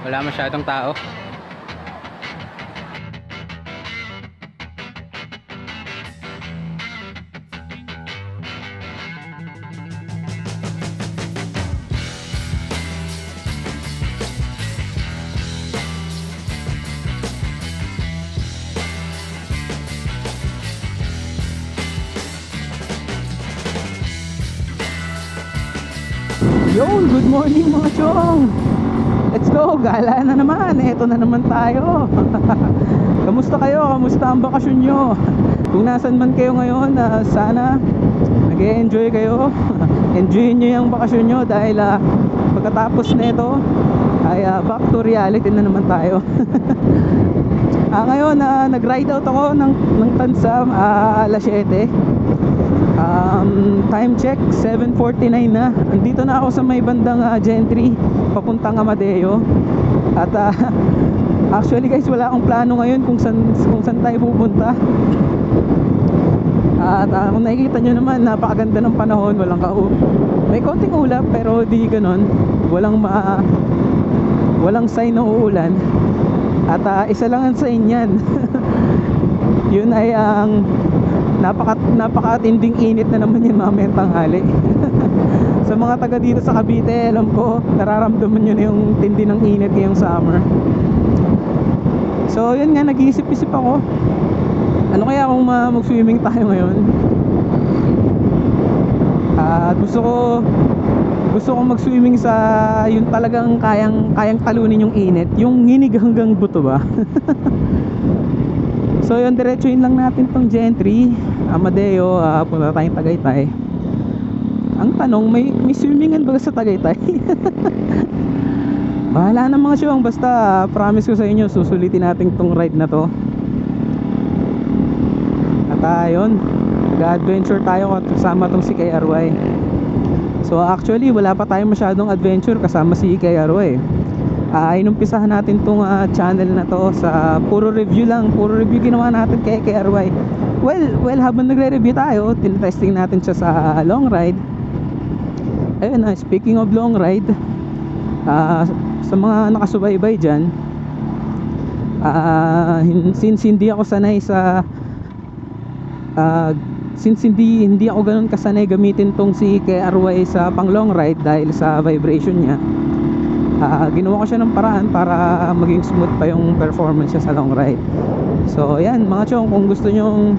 Wala masyadong tao. Yo, good morning mga chong. Let's go, gala na naman. Eto na naman tayo. Kamusta kayo? Kamusta ang bakasyon nyo? Kung nasan man kayo ngayon, sana nag-e-enjoy kayo. Enjoy nyo yung bakasyon nyo dahil pagkatapos nito ay back to reality na naman tayo. Ngayon, nag-ride out ako ng Tansam alas 7. Time check 7:49 na. Andito na ako sa may bandang Gentry papuntang Amadeo. At actually guys, wala akong plano ngayon kung saan tayo pupunta. At kung nakikita nyo naman, napakaganda ng panahon. May konting ulap pero di ganon. Walang sign ng uulan. At isa lang ang sign yan. Yun ay ang napakatinding init na naman yun mamayang tanghali. Sa mga taga dito sa Cavite, alam ko nararamdaman nyo na yung tindi ng init ngayong summer. So yun nga, nag-iisip-isip ako, ano kaya kung mag-swimming tayo ngayon. Gusto ko mag-swimming sa yung talagang kayang talunin yung init, yung nginig hanggang buto ba. So yun, diretsuin lang natin tong Gentry, Amadeo, punta tayong Tagaytay. Ang tanong, may swimmingan ba sa Tagaytay? Bahala na mga syong, basta promise ko sa inyo, susulitin natin tong ride na to. At yun, mag-adventure tayo kasama tong si KRY. So actually, wala pa tayong masyadong adventure kasama si KRY. Inumpisahan natin tong channel na to sa puro review ginawa natin kay KRY. Well, habang nagre-review tayo, tinetesting natin siya sa long ride. Ayun, speaking of long ride, sa mga nakasubaybay dyan, since hindi ako sanay hindi ako ganun kasanay gamitin tong si KRY sa pang long ride dahil sa vibration niya. Ginawa ko siya ng paraan para maging smooth pa yung performance niya sa long ride. So yan mga chong, kung gusto nyo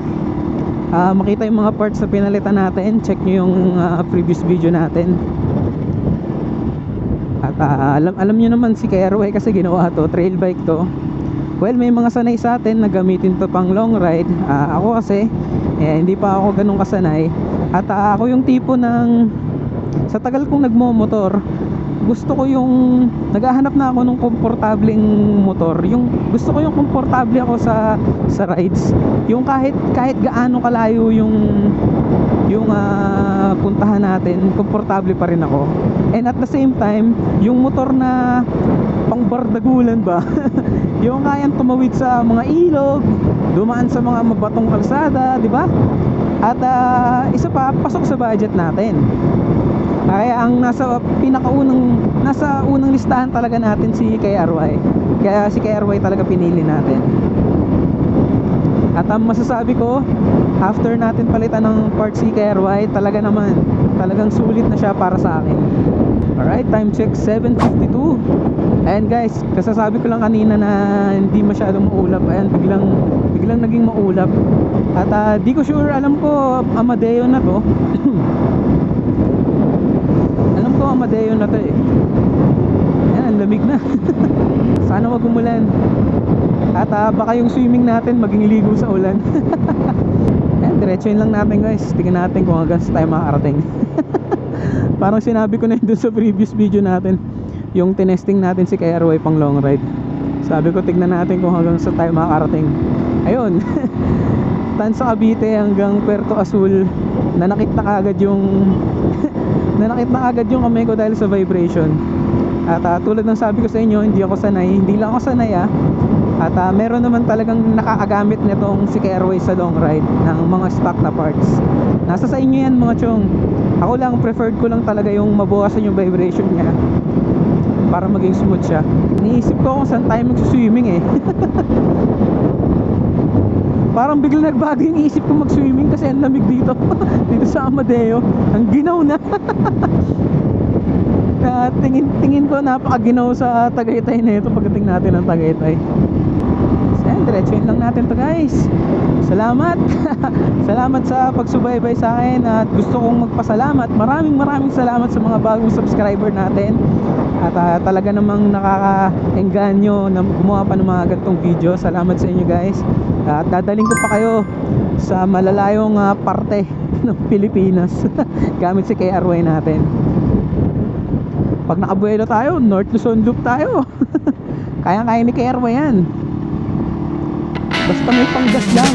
makita yung mga parts na pinalitan natin, check nyo yung previous video natin. At alam nyo naman si KRY kasi ginawa to, trail bike to. Well, may mga sanay sa atin na gamitin to pang long ride. Ako kasi hindi pa ako ganun kasanay. At ako yung tipo ng, sa tagal kong nagmo-motor, gusto ko yung naghahanap na ako ng komportableng motor. Yung gusto ko yung komportable ako sa rides. Yung kahit gaano kalayo yung puntahan natin, komportable pa rin ako. And at the same time, yung motor na pangbardagulan ba? Yung kayang tumawid sa mga ilog, dumaan sa mga mabatong kalsada, di ba? At isa pa, pasok sa budget natin. Kaya ang nasa unang listahan talaga natin si KRY. Kaya si KRY talaga pinili natin. At ang masasabi ko, after natin palitan ng part si KRY, talagang sulit na siya para sa akin. Alright, time check 7:52. And guys, kasasabi ko lang kanina na hindi masyadong maulap. Ayan, biglang naging maulap. At di ko sure, alam ko Amadeo na to. Amadeo na to eh. Yan, lamig na. Sana wag umulan. At baka yung swimming natin maging ligo sa ulan. Yan, diretsuin lang natin guys. Tingnan natin kung hanggang sa tayo makakarating. Parang sinabi ko na yun dun sa previous video natin, yung tinesting natin si KRY pang long ride. Sabi ko tignan natin kung hanggang sa tayo makakarating. Ayun. Tansa Cavite hanggang Puerto Azul. Nanakit na agad yung kamay ko dahil sa vibration. At tulad ng sabi ko sa inyo, hindi lang ako sanay At meron naman talagang nakakagamit nitong si KRY sa long ride ng mga stock na parts. Nasa sa inyo yan mga chong. Ako lang, preferred ko lang talaga yung mabawasan yung vibration niya. para maging smooth siya. Iniisip ko kung saan tayo mag-swimming eh. Parang biglang nagbago yung isip ko mag-swimming kasi ang lamig dito. Dito sa Amadeo, ang ginaw na. Tingin ko napakaginaw sa Tagaytay na ito pagdating natin ng Tagaytay. So diretsuin lang natin to guys. Salamat. Salamat sa pagsubaybay sa akin. At gusto kong magpasalamat, maraming salamat sa mga bagong subscriber natin. At talaga namang nakaka-engganyo na gumawa pa ng mga ganitong video. Salamat sa inyo guys. At dadaling ko pa kayo sa malalayong parte ng Pilipinas gamit si KRY natin. Pag nakabuelo tayo, North Luzon Loop tayo. Kaya-kaya ni KRY yan. Basta may panggas lang.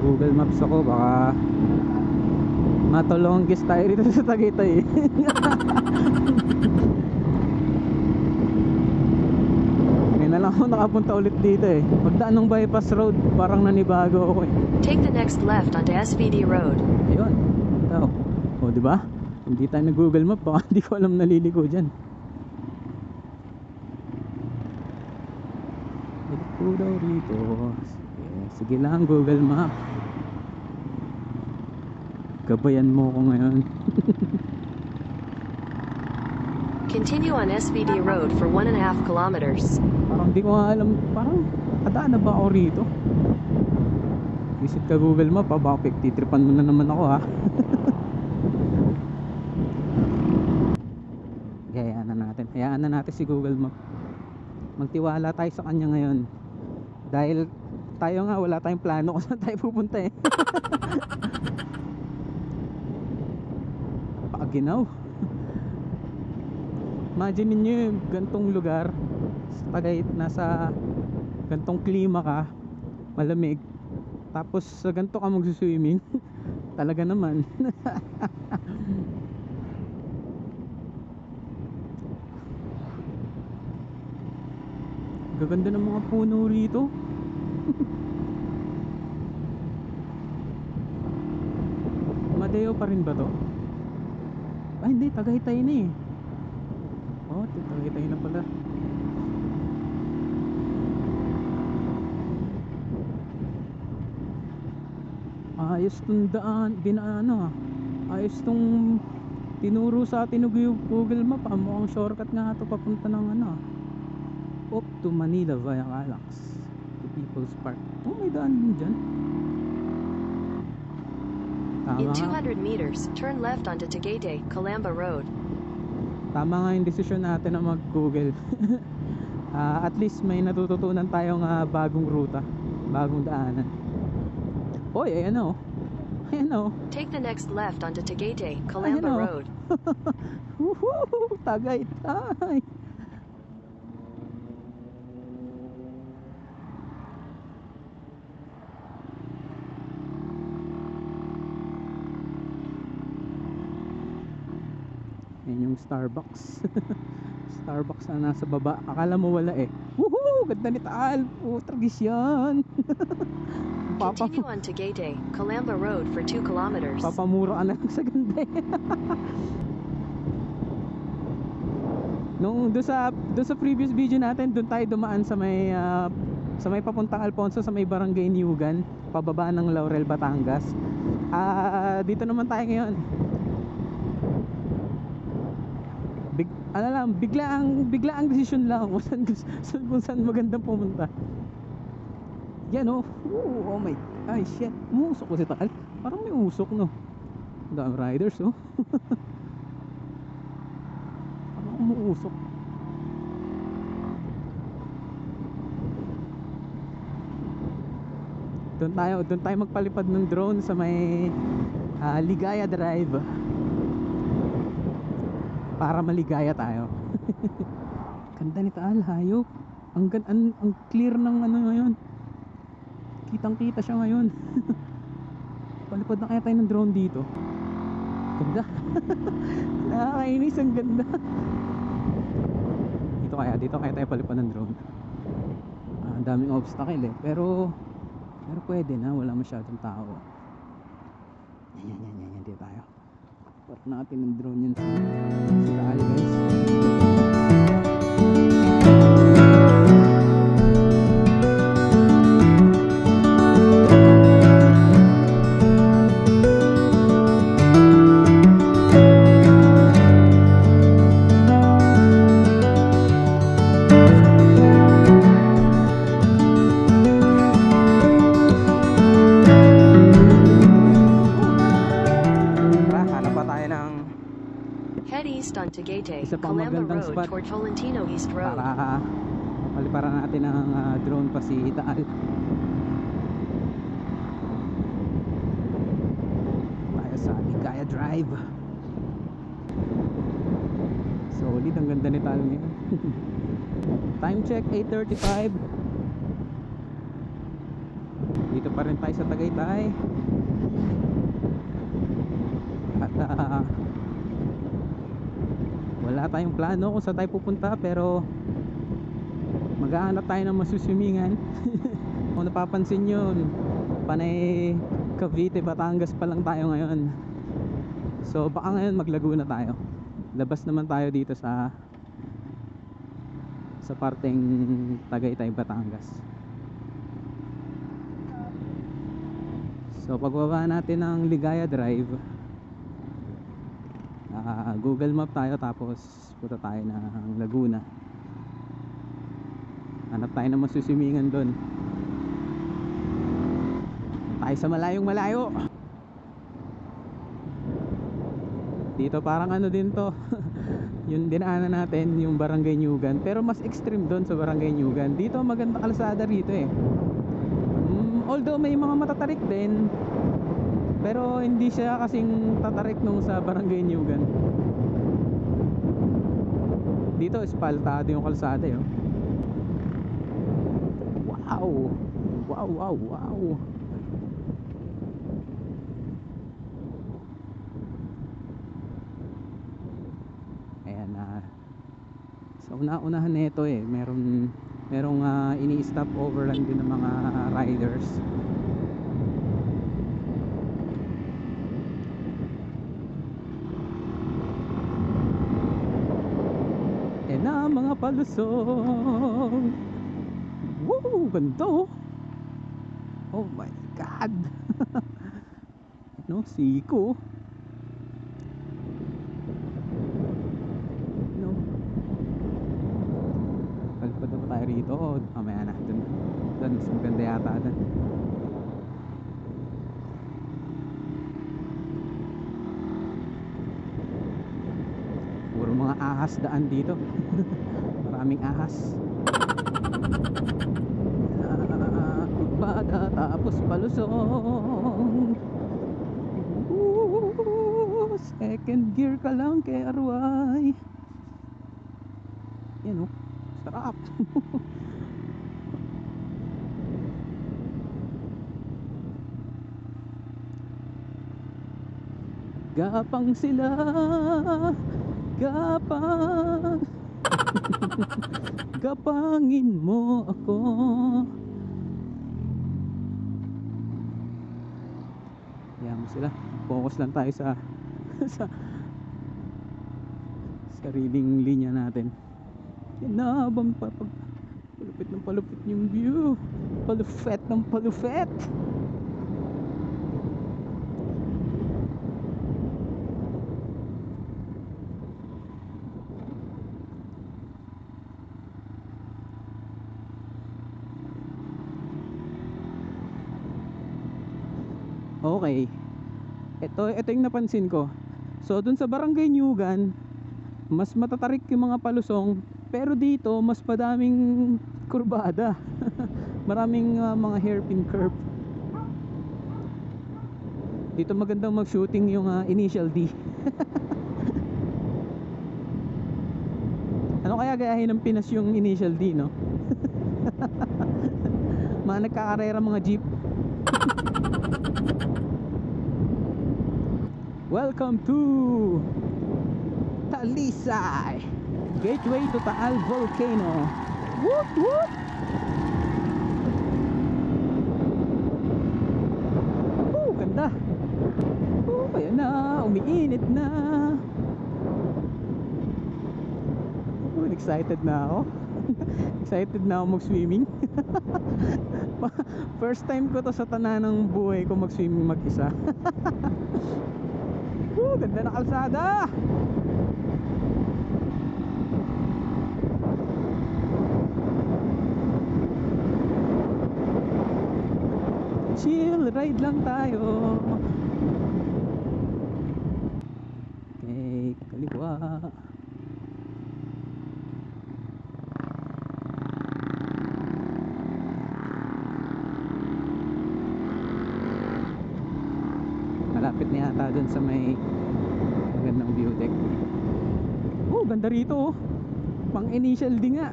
Google Maps ako, baka matulonggis tayo dito sa Tagaytay. Ngayon na lang ako nakapunta ulit dito eh. Pagdaan ng bypass road, parang nanibago ako eh. Take the next left onto SVD Road. Ayun, ito. O diba? Hindi tayo na Google Map, baka hindi ko alam naliliko dyan. Liliko daw rito. Sige lang Google Map. Gabayan mo ko ngayon. Continue on SVD Road for 1.5 kilometers. Parang di ko nga alam. Parang kadaan na ba ako rito? Visit ka Google Map ha. Baka pagtitripan mo na naman ako ha. Hayaan na natin si Google Map. Magtiwala tayo sa kanya ngayon. Dahil tayo nga wala tayong plano kung saan tayo pupunta eh. Pakaginaw. Imagine ninyo yung gantong lugar sa nasa gantong klima ka, malamig, tapos sa ganto ka mag-swimming. Talaga naman. Gaganda ng mga puno rito. Amadeo pa rin ba to? Ay hindi, Tagaytay na eh. Oh, Tagaytay na pala. Ayos tong daan, dinaan ayos tong tinuro sa atin ng Google Map. Mukhang shortcut nga ito papunta ng up to Manila via Calax to People's Park. Oh, may daan din dyan. In 200 meters, turn left onto Tagaytay, Calamba Road. Tama nga yung desisyon natin na mag-Google. At least may natututunan tayong bagong ruta, bagong daanan. Oy, ayan o. Ayan o. Take the next left onto Tagaytay, Calamba Road. Tagaytay. Ayan yung Starbucks. Starbucks na nasa baba. Akala mo wala eh. Woohoo! Ganda ni Taal. Tragis yan. Continue on Tagaytay, Calamba Road for 2 kilometers. Papamura ka na lang sa ganda eh. Nung doon sa previous video natin, doon tayo dumaan sa may papuntang Alfonso, sa may Barangay Niugan, pababa ng Laurel, Batangas. Dito naman tayo ngayon. Bigla ang decision lang kung saan magandang pumunta. Yan oh. Oh my, ay shit, umusok ko si Taal. Parang may usok no. Dami riders oh. Parang umuusok. Doon tayo magpalipad ng drone sa may Ligaya Drive. Para maligaya tayo. Ganda ni Taal, hayop. Ang clear ng ano ngayon. Kitang kita siya ngayon. Palipad na kaya tayo ng drone dito. Ganda. Nakakainis, ang ganda. Dito kaya tayo palipad ng drone. Ang daming obstacle eh. Pero pwede na, wala masyadong tao. Yan, dito tayo. Park natin ng drone yun sa Taal, guys. Head east on Tagaytay, Isa pang Calamba magandang Road spot toward Tolentino East Road. para paliparan natin ng drone pa si Taal. Tayo sa Ligaya Drive. Solid, ang ganda ni Taal ngayon. Time check 8:35. Dito pa rin tayo sa Tagaytay. At wala tayong plano kung saan tayo pupunta, pero maghahanap tayo ng masuswimingan. Kung napapansin nyo, panay Cavite, Batangas pa lang tayo ngayon. So baka ngayon Laguna tayo. Labas naman tayo dito sa parteng Tagaytay, Batangas. So pagbaba natin ng Ligaya Drive, Google Map tayo, tapos punta tayo ng Laguna. Hanap tayo ng masuswimingan doon. Tayo sa malayo. Dito parang ano din to. Yung dinaanan natin, yung Barangay Niugan, pero mas extreme doon sa Barangay Niugan. Dito maganda kalsada rito eh. Although may mga matatarik din, pero hindi siya kasing tatarik nung sa Barangay Niugan. Dito espaltado yung kalsada yun. Wow. Ayan sa una-unahan nito eh, merong ini-stop over lang din ng mga riders. Na mga palusong. Woo! Ganda. Oh my God. No, siko. No. Palipad na ba tayo rito? Mamaya na. Dun mas maganda yata dun. Puro mga ahas daan dito. Maraming ahas. Tapos palusong. Second gear ka lang kay Arway. Yan oh, sarap. Gapang sila, Gapang gapangin mo ako. Ayan mo sila. Focus lang tayo sa sa sariling linya natin. Yan na bang palupit ng palupit yung view. Palufet ng palufet. Okay. Ito yung napansin ko. So dun sa Barangay Nyugan, mas matatarik yung mga palusong, pero dito mas padaming kurbada. Maraming mga hairpin curve. Dito magandang mag-shooting yung initial D. Ano kaya gayahin ng Pinas yung initial D, no? Mga nagkakarera mga jeep. Welcome to Talisay, gateway to Taal Volcano. Woot woot. Ganda. Ayan na, umiinit na. Excited na ako. Excited na ako mag-swimming. First time ko to sa tanan ng buhay ko mag-swimming mag-isa. Ganda na kalsada. Chill ride lang tayo. Okay, kaliwa. Malapit na yata dun sa may magandang view deck. Ganda rito. Pang initial D nga.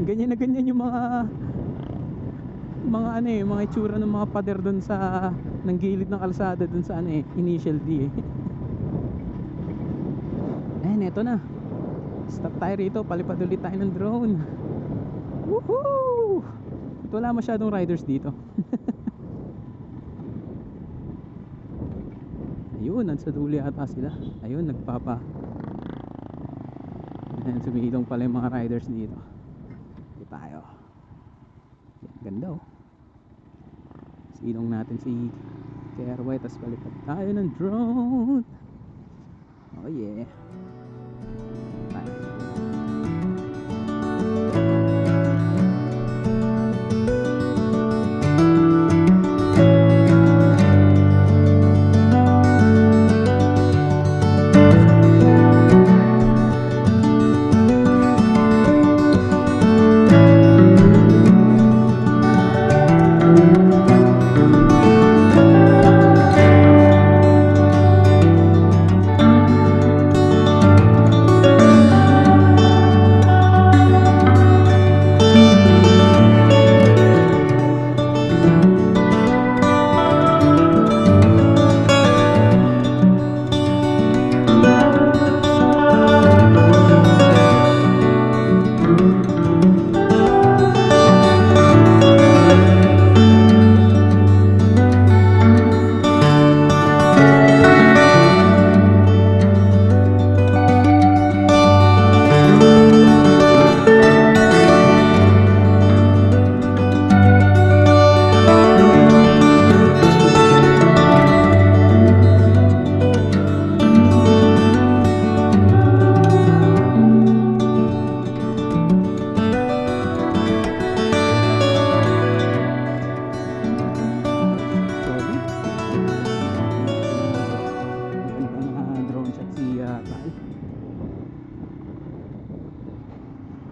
Ganyan na ganyan yung mga mga itsura ng mga pader dun sa ng gilid ng kalsada dun sa initial D. Ayan, eto na. Stop tayo rito, palipad ulit tayo ng drone. Woohoo! Wala masyadong riders dito. Ayun, nasa dulo ata sila. Ayun, Ayan, sumilong pala yung mga riders dito. Dito tayo. Ganda oh. Silong natin si KRY, tas palipad tayo ng drone. Oh yeah. Nice.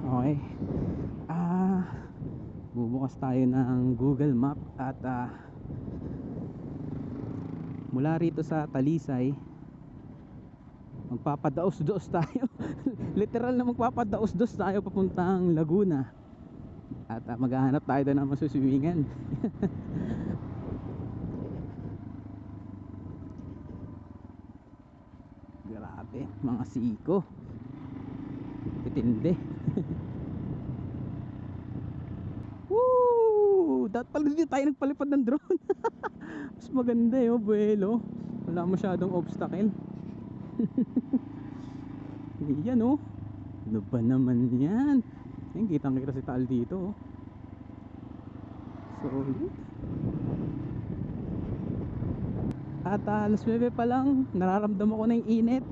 Okay. Bubukas tayo ng Google Map at mula rito sa Talisay magpapadaos-daos tayo. Literal na magpapadaos-daos tayo papuntang Laguna. At maghahanap tayo doon ng masuswimingan. Grabe. mga siko. Titindi. Woo! Dapat pala dito tayo nagpalipad ng drone. Mas maganda eh, buwelo. Wala masyadong obstacle. Yan oh. Ano ba naman yan? Ayun, kitang kita si Tal dito oh. Solid. At alas 9 pa lang, nararamdaman ko na yung init.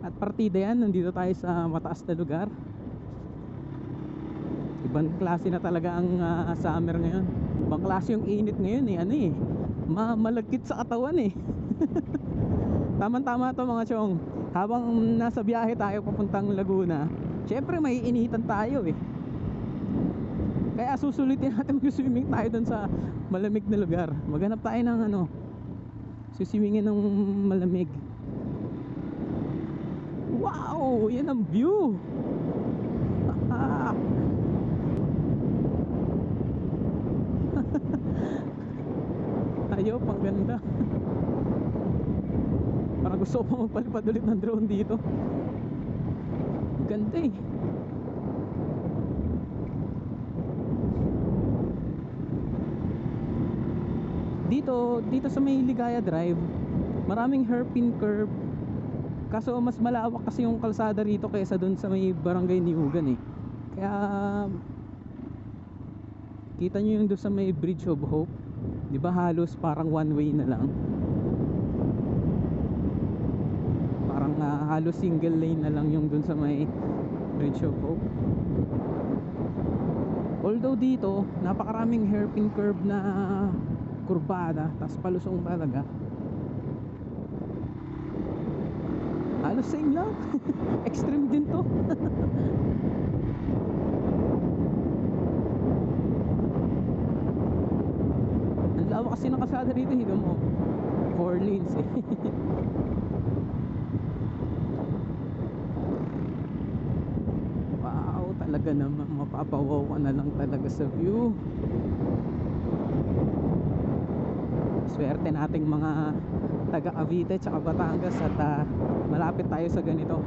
At partida yan, nandito tayo sa mataas na lugar. Ibang klase na talaga ang summer ngayon. Ibang klase yung init ngayon eh. Ano eh, malagkit sa katawan eh. Tama-tama to mga chong. Habang nasa biyahe tayo papuntang Laguna, syempre may initan tayo eh. Kaya susulitin natin mag-swimming tayo dun sa malamig na lugar. Maghanap tayo ng ano, suswimmingin ng malamig. Wow! Yan ang view! Ayaw, pang ganda. Parang gusto ko pa magpalipad ulit ng drone dito. Ganda eh. Dito sa may Ligaya Drive, maraming hairpin curve. Kaso mas malawak kasi yung kalsada rito kaysa dun sa may Barangay Niugan eh. Kaya kita nyo yung dun sa may Bridge of Hope, di ba halos parang one way na lang. Parang halos single lane na lang yung dun sa may Bridge of Hope. Although dito napakaraming hairpin curve na kurbada, tas palusong talaga. Halos same lang. Extreme din to. Ang lawak kasi ng kalsada rito, higa mo 4 lanes eh. Wow, talaga naman mapapawaw ka na lang talaga sa view. Swerte nating mga taga Cavite tsaka Batangas at malapit tayo sa ganito.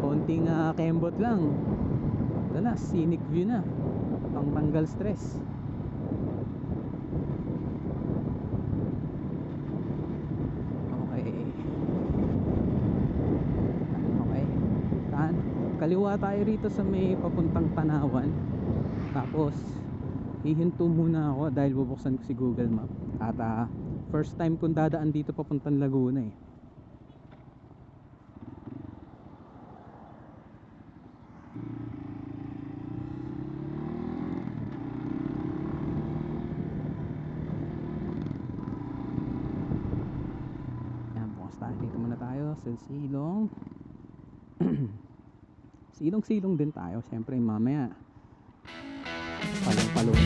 Konting kembot lang, ito na, scenic view na, pang tanggal stress. Okay. Okay. Kaliwa tayo rito sa may papuntang Tanawan. Tapos hihinto muna ako dahil bubuksan ko si Google Map. At first time kong dadaan dito papuntang Laguna eh. Yan, bukas tayo. Dito muna tayo sa Silong. Silong-silong din tayo. Siyempre mamaya palong-palong.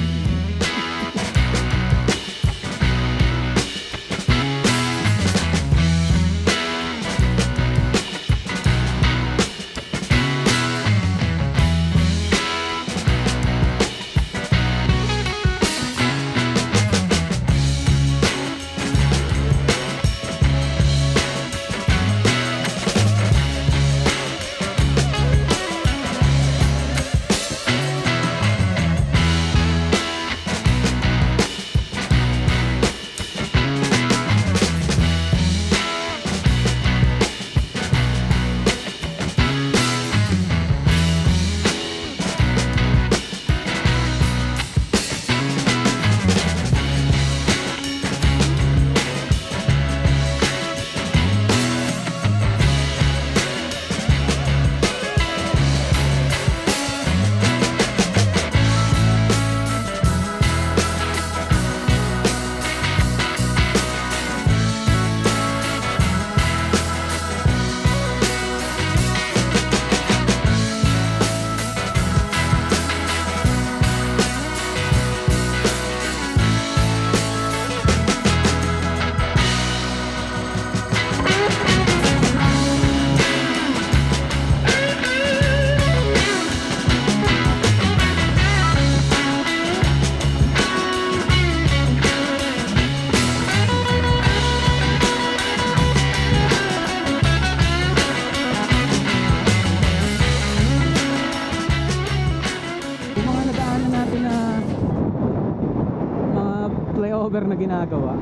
flyover na ginagawa.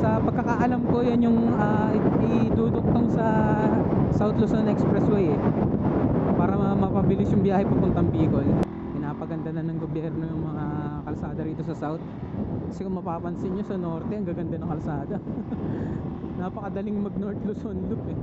Sa pagkakaalam ko, yan yung iduduktong sa South Luzon Expressway para mapabilis yung biyahe papuntang Bicol. Pinapaganda na ng gobyerno yung mga kalsada rito sa South. Kasi kung mapapansin nyo sa Norte, ang gaganda ng kalsada. Napakadaling mag North Luzon Loop eh.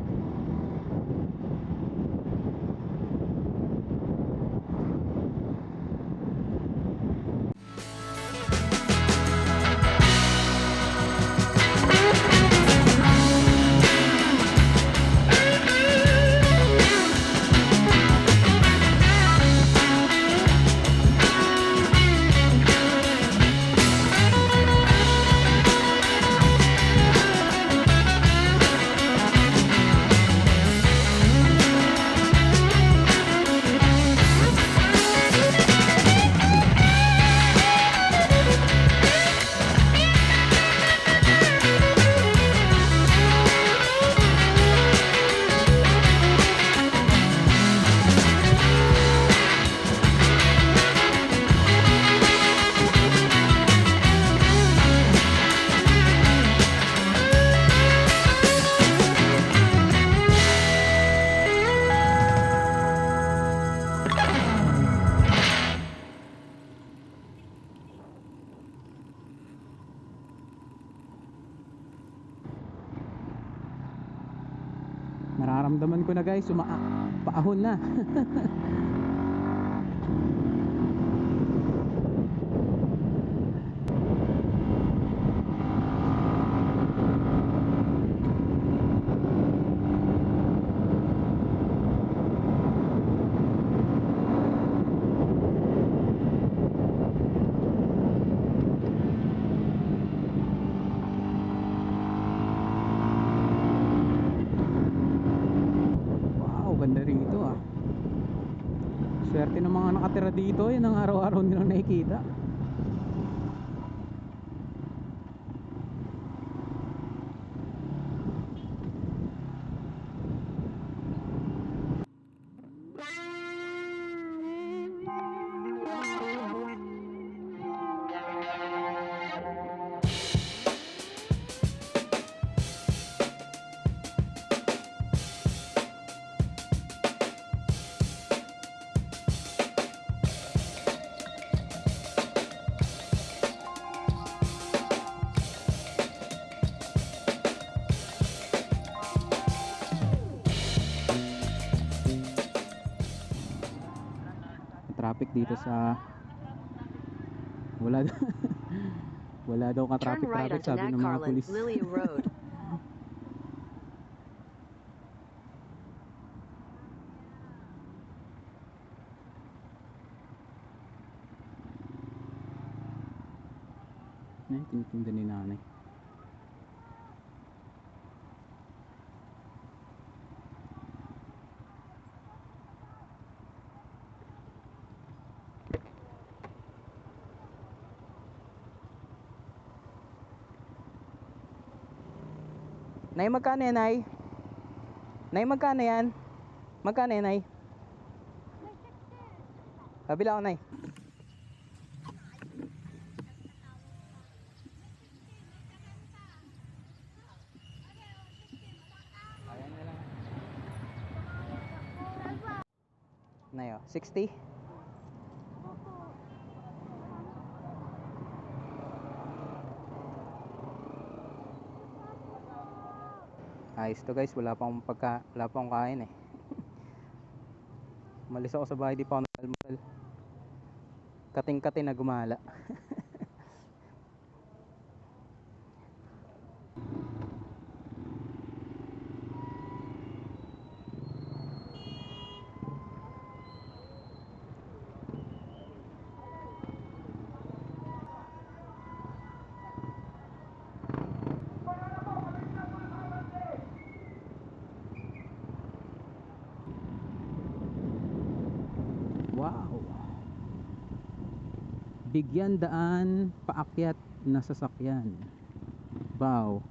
Nararamdaman ko na guys, paahon na. Ganda rito ah. Swerte ng mga nakatira dito, yan ang araw-araw nilang nakikita. Traffic dito sa wala wala daw ka Turn right traffic onto sabi Nat ng mga Carlin, pulis. Lilia Road. Tinitinda ni nanay. Nay, magkano yan, Nay? Nay, magkano yan? Magkano yan, Nay? Kabila ko, Nay. Ayan na lang. Nay, oh, 60? Ayos to guys, wala pa akong kain eh. Malis ako sa bahay, di pa ako nag-almusal. Kating-kating na gumala. Wow. Bigyan daan paakyat na sasakyan. Wow.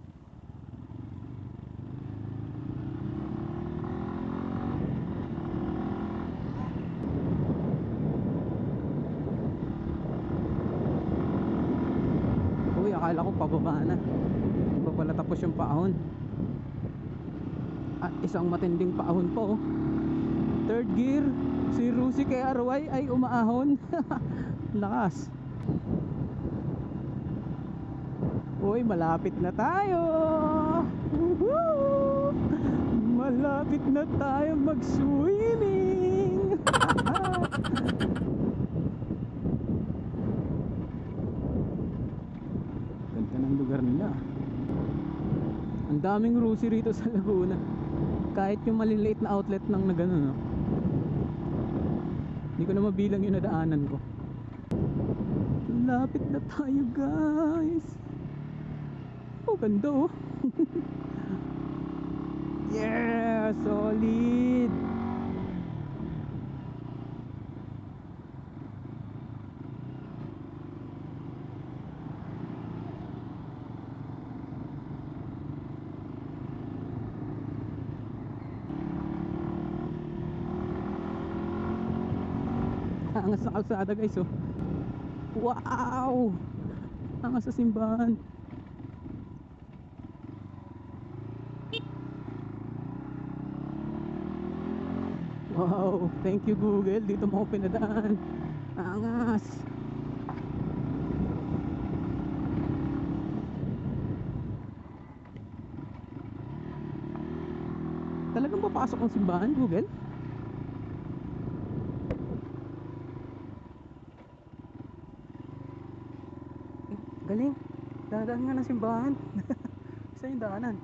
akala ko pababa na. Hindi pa pala tapos yung paahon. At isang matinding paahon po. Third gear. Si Rusi kay RY ay umaahon. Lakas. Uy, malapit na tayo. Woohoo! Malapit na tayo mag-swimming. Ganda ng lugar nila. Ang daming Rusi rito sa Laguna. Kahit yung maliliit na outlet ng na gano'n, no? Hindi ko na mabilang yung nadaanan ko. Lapit na tayo, guys. Oh, ganda oh. Yeah, solid. Angas sa kalsada, guys, oh. Wow! Angas sa simbahan. Wow, thank you Google, dito mo ako pinadaan. Angas. Talagang papasok ang simbahan, Google? Galing. Dadaan nga ng simbahan. Saan yung daanan?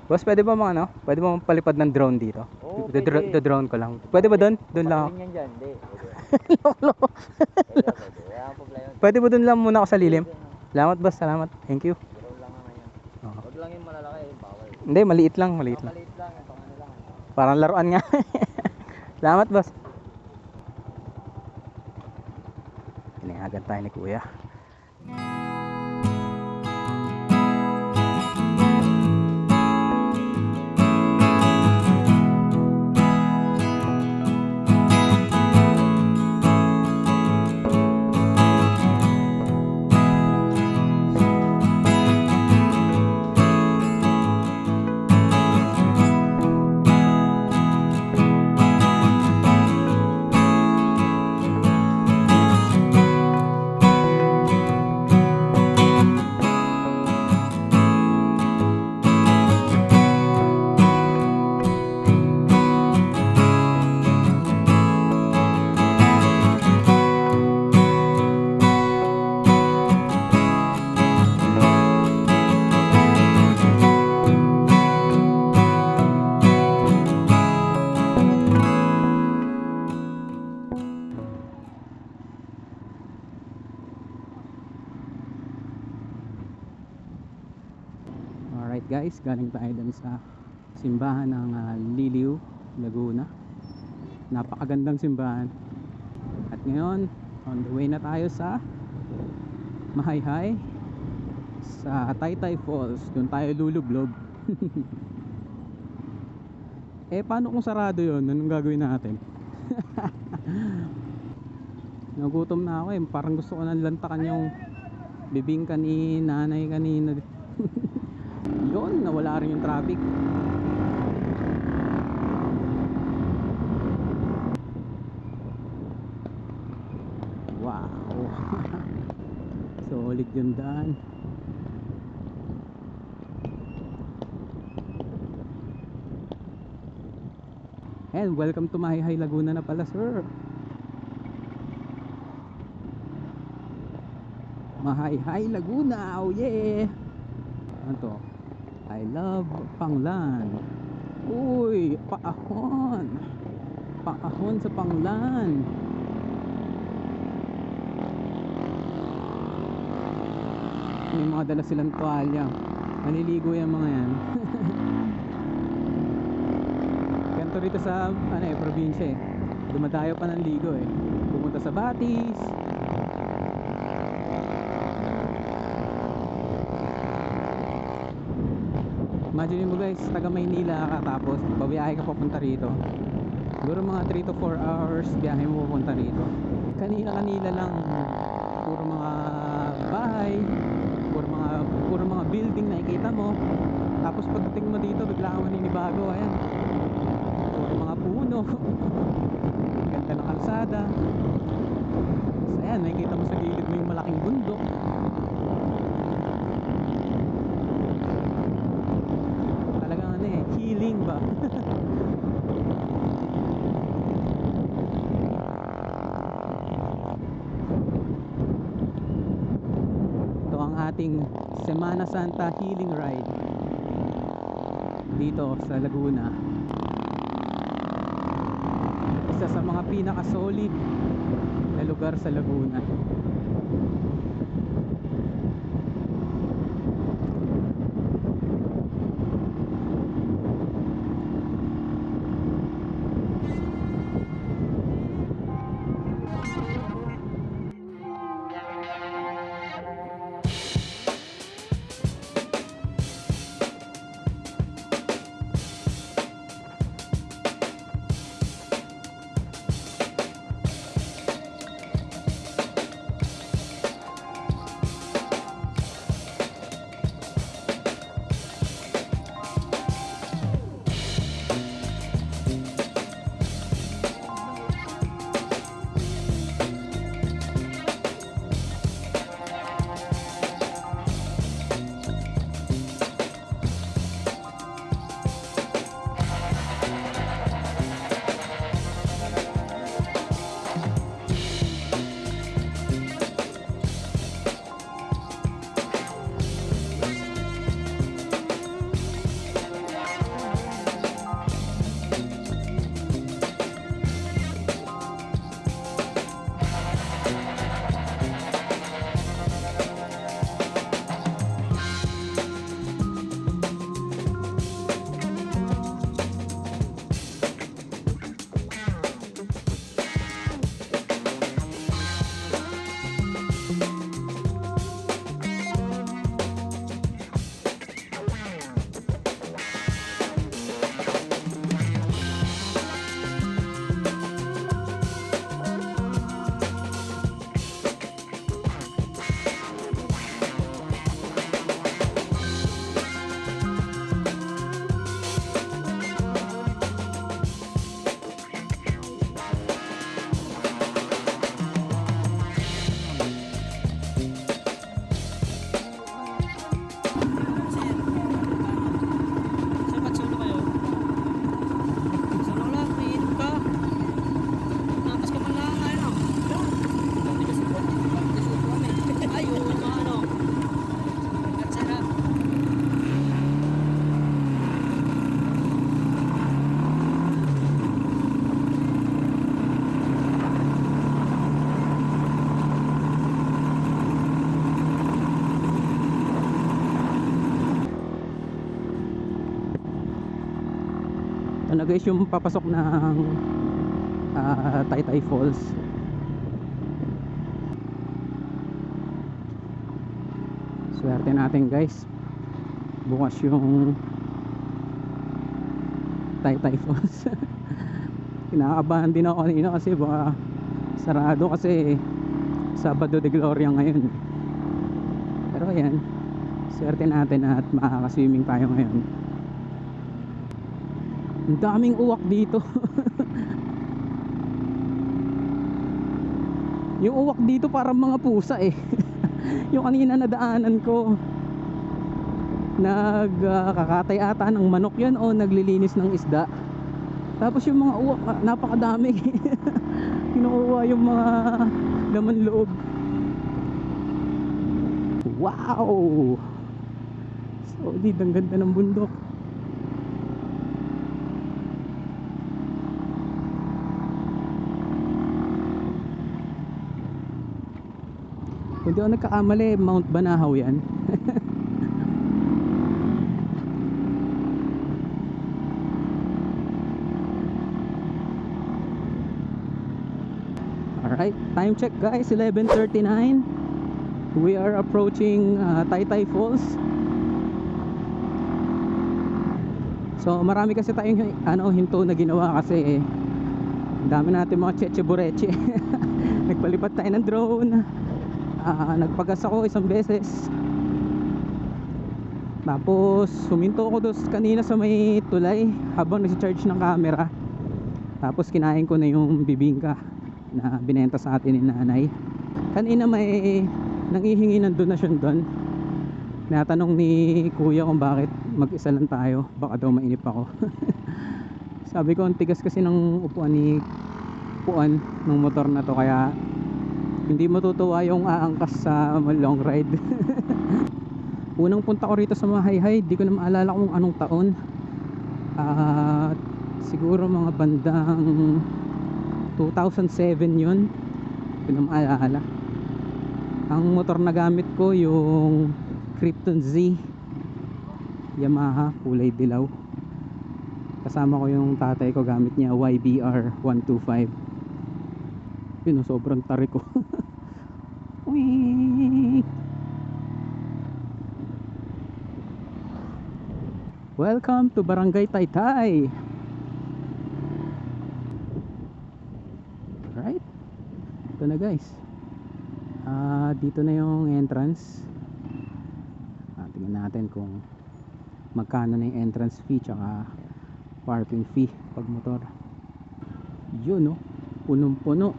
Boss, pwede ba mga ano? Pwede ba palipad ng drone dito? Oo, pwede. Drone ko lang. Pwede ba doon? Doon lang ako. Pagaling yan dyan, hindi. Loko. Pwede, pwede. Wala kang problema. Pwede ba doon lang muna ako sa lilim? Salamat boss, salamat. Thank you. Biro lang nga ngayon. Oo. Huwag lang yung malalaki, bawal. Hindi, maliit lang, maliit lang. Maliit lang, itong ano lang. Parang laruan nga. Salamat boss. Pinayagan tayo ni kuya. Alright guys, galing tayo dun sa simbahan ng Liliw, Laguna. Napakagandang simbahan. At ngayon, on the way na tayo sa Mahayhay, sa Taytay Falls. Doon tayo lulublog. Eh paano kung sarado yun? Anong gagawin natin? Nagutom na ako eh. Parang gusto ko nang lantakan yung bibingka ni nanay kanina. Yun, nawala rin yung traffic. Wow. Solid yung daan. And welcome to Mahayhay Laguna na pala, sir. Mahayhay Laguna, oh yeah. Ano to? I love Panglan. Uy, paahon. Paahon sa Panglan. May mga dala silang tuwalya. Maliligo yung mga yan. Ganito rito sa probinsya eh. Dumadayo pa ng ligo eh. Pumunta sa Batis. Imagine mo guys, taga Maynila ka tapos babiyahe ka papunta rito. Siguro mga 3 to 4 hours biyahe mo papunta rito. Kanina lang puro mga bahay, puro mga building na ikita mo. Tapos pagdating mo dito, bigla kang maninibago. Ayan, puro mga puno. Ganda ng kalsada. So ayan, nakikita mo sa gilid mo yung malaking bundok. Talagang ano eh, healing ba? Ito ang ating Semana Santa Healing Ride dito sa Laguna. Isa sa mga pinaka-solid na lugar sa Laguna. Ito na guys yung papasok ng Taytay Falls. Swerte natin guys, bukas yung Taytay Falls. Kinakabahan din ako kanina kasi baka sarado kasi Sabado de Gloria ngayon. Pero ayan, swerte natin at makakaswimming tayo ngayon. Ang daming uwak dito. Yung uwak dito parang mga pusa eh. Yung kanina nadaanan ko, nagkakatay ata ng manok yan o naglilinis ng isda. Tapos yung mga uwak, napakadami. Kinukuha yung mga laman loob. Wow! Solid, ang ganda ng bundok. Kung di ako nagkakamali, Mount Banahaw yan. Alright, time check guys, 11:39. We are approaching Taytay Falls. So marami kasi tayong hinto na ginawa kasi dami natin mga cheche bureche. Nagpalipat tayo ng drone. nagpagas ako isang beses. Tapos huminto ako dos kanina sa may tulay habang nag-charge ng camera. Tapos kinain ko na yung bibingka na binenta sa atin ni nanay. Kanina may nanghihingi ng donasyon doon. Natanong ni kuya kung bakit mag-isa lang tayo, baka daw mainip ako. Sabi ko ang tigas kasi ng upuan ng motor na to, kaya hindi matutuwa yung aangkas sa long ride. Unang punta ko rito sa Mahayhay, di ko na maalala kung anong taon. Siguro mga bandang 2007 yun. Di ko na maalala. Ang motor na gamit ko yung Krypton Z Yamaha, kulay dilaw. Kasama ko yung tatay ko, gamit niya YBR 125. Yun, sobrang tarik ko. Wee! Welcome to Barangay Taytay. Alright, ito na guys. Dito na yung entrance. Tingnan natin kung magkano na yung entrance fee tsaka parking fee pag motor. Yun, no? Punong puno.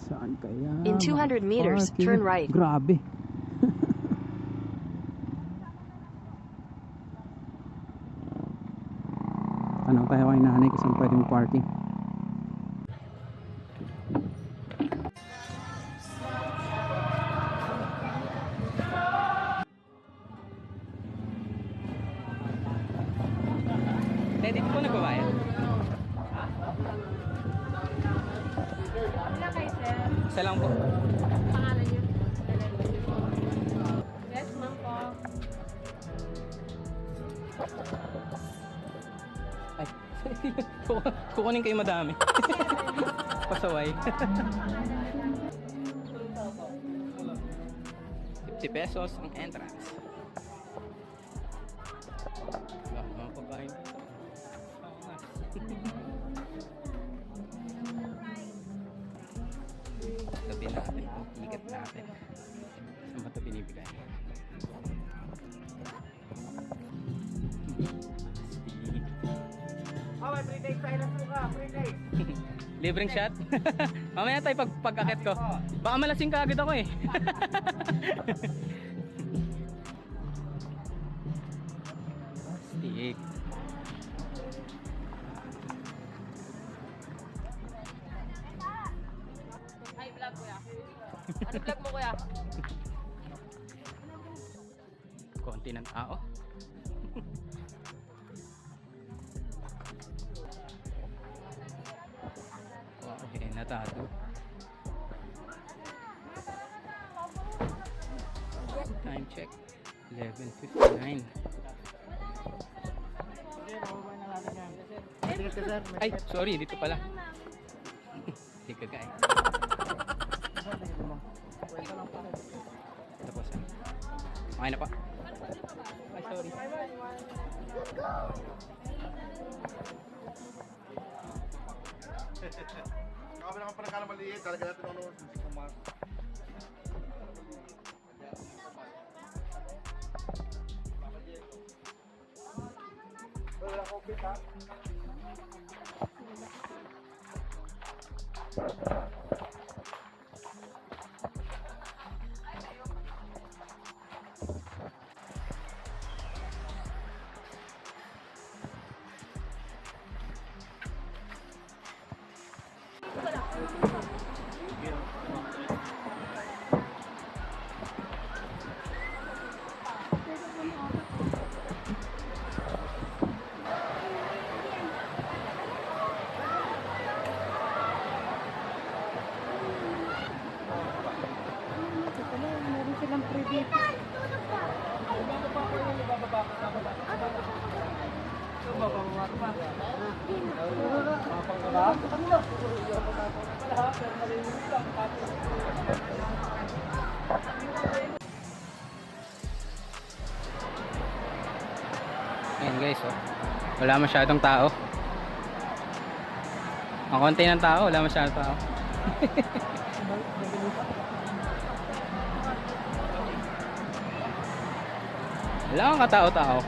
Saan kaya? In 200 meters, parking? turn right. Grabe. Tanong tayo kay nanay kung saan pwedeng parking. Dito po nagbabayad? Wala kayo, sir. Isa lang po. Pangalan niyo? Yes, ma'am po. Ay, kukunin kayo madami. Pasaway. 50 pesos ang entrance. Mga pagkain dito. Tabi natin, ticket natin. Saan ba ito binibigay? May free days tayo ng suka, free days. Libreng shot? Mamaya tayo pagkakit ko. Baka malasing ka agad ako eh. Stick. Ay, vlog kuya. Ano vlog mo kuya? Konti ng tao. Okay, natado. Time check 11:59. Ay, sorry, dito pala. Hindi ka guys. Tapos ah. Okay na pa. Ay, sorry. Kami naman pala kala maliit, talaga natin ano, kumas. Wala ko kita. Meron silang private. Ayan guys, oh. Wala masyadong tao. Ang konti ng tao, wala masyadong tao. Wala kang katao-tao.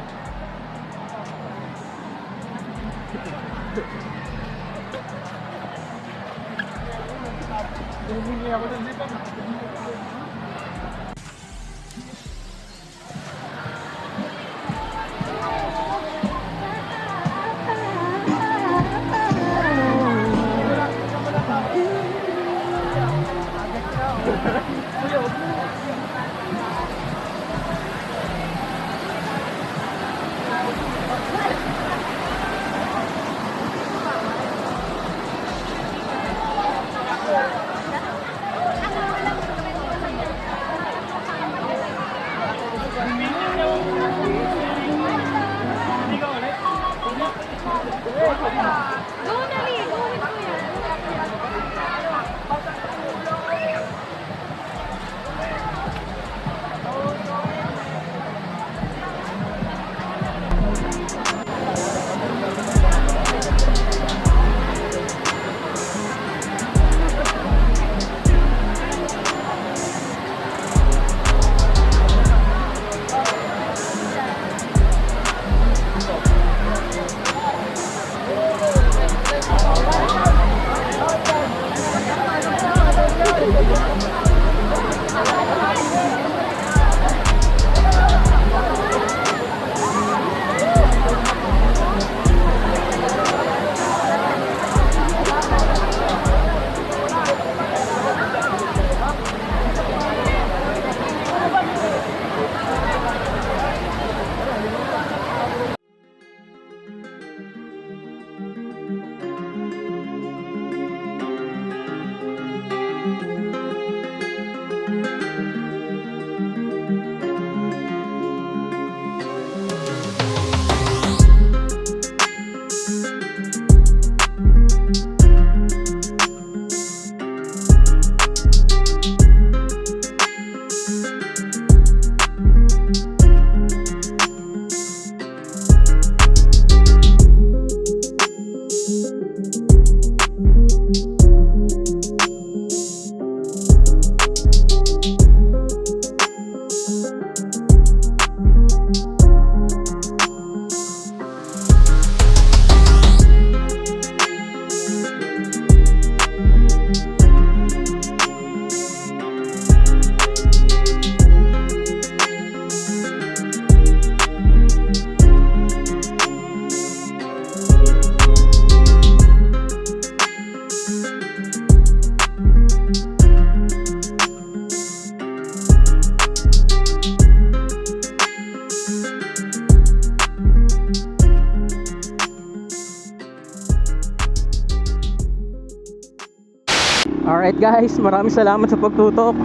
Alright guys, maraming salamat sa pagtutok.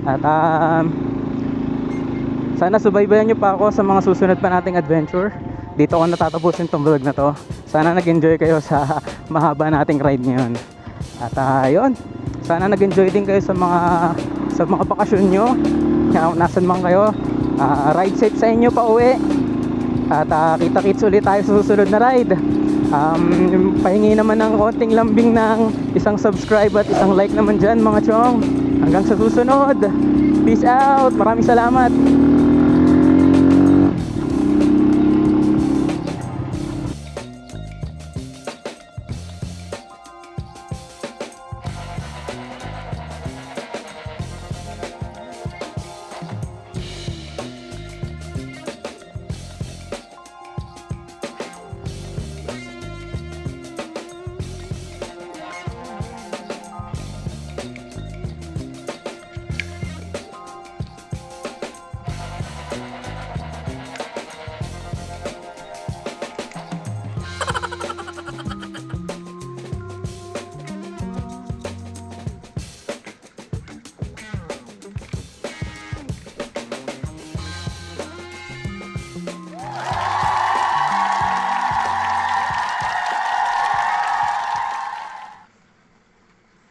At sana subaybayan nyo pa ako sa mga susunod pa nating adventure. Dito ko natatapusin tong vlog na to. Sana nag-enjoy kayo sa mahaba nating ride ngayon. At yun, sana nag-enjoy din kayo sa mga bakasyon nyo. Nasan man kayo, ride safe sa inyo pa uwi. At kita-kits ulit tayo sa susunod na ride. Pahingi naman ng konting lambing ng isang subscribe at isang like naman dyan mga chong. Hanggang sa susunod, peace out, maraming salamat.